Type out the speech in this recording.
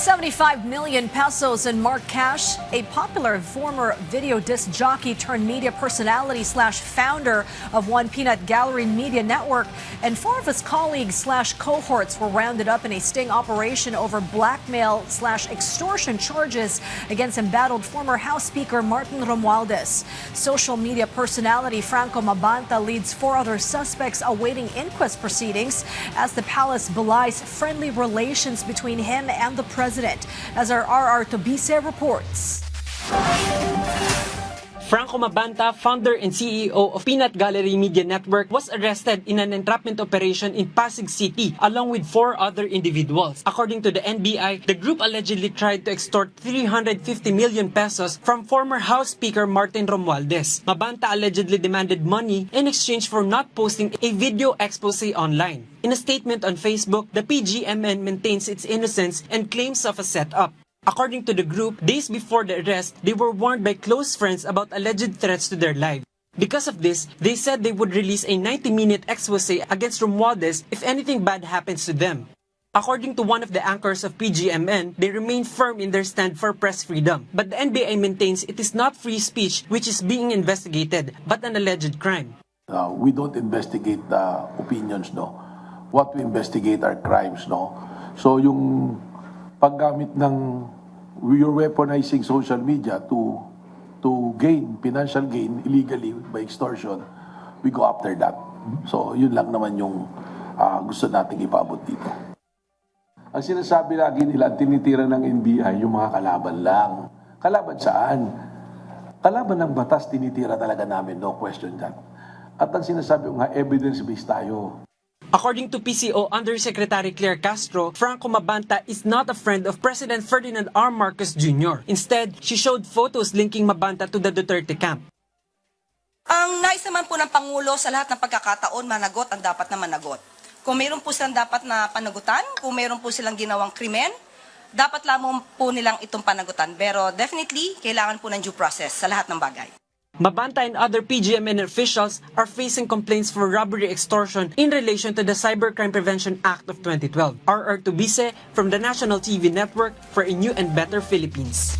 75 million pesos in marked cash. A popular former video disc jockey turned media personality slash founder of One Peanut Gallery Media Network and four of his colleagues slash cohorts were rounded up in a sting operation over blackmail slash extortion charges against embattled former House Speaker Martin Romualdez. Social media personality Franco Mabanta leads four other suspects awaiting inquest proceedings as the palace belies friendly relations between him and the president, as our RR Tobise reports. Franco Mabanta, founder and CEO of Peanut Gallery Media Network, was arrested in an entrapment operation in Pasig City along with four other individuals. According to the NBI, the group allegedly tried to extort 350 million pesos from former House Speaker Martin Romualdez. Mabanta allegedly demanded money in exchange for not posting a video expose online. In a statement on Facebook, the PGMN maintains its innocence and claims of a setup. According to the group, days before the arrest, they were warned by close friends about alleged threats to their lives. Because of this, they said they would release a 90-minute expose against Romualdez if anything bad happens to them. According to one of the anchors of PGMN, they remain firm in their stand for press freedom. But the NBI maintains it is not free speech which is being investigated, but an alleged crime. We don't investigate the opinions, no. What we investigate are crimes, no. So yung paggamit ng you're weaponizing social media to gain financial gain illegally by extortion, we go after that. So yun lang naman yung gusto nating ipabot dito. Ang sinasabi lagi nila, tinitira ng NBI yung mga kalaban lang. Kalaban saan? Kalaban ng batas, tinitira talaga namin, no question that. At ang sinasabi ko nga, evidence-based tayo. According to PCO Undersecretary Claire Castro, Franco Mabanta is not a friend of President Ferdinand R. Marcos Jr. Instead, she showed photos linking Mabanta to the Duterte camp. Ang nais naman po ng Pangulo sa lahat ng pagkakataon, managot ang dapat na managot. Kung mayroon po silang dapat na panagutan, kung mayroon po silang ginawang krimen, dapat lamang po nilang itong panagutan. Pero definitely, kailangan po ng due process sa lahat ng bagay. Mabanta and other PGMN officials are facing complaints for robbery extortion in relation to the Cybercrime Prevention Act of 2012. RR Tobise from the National TV Network for a new and better Philippines.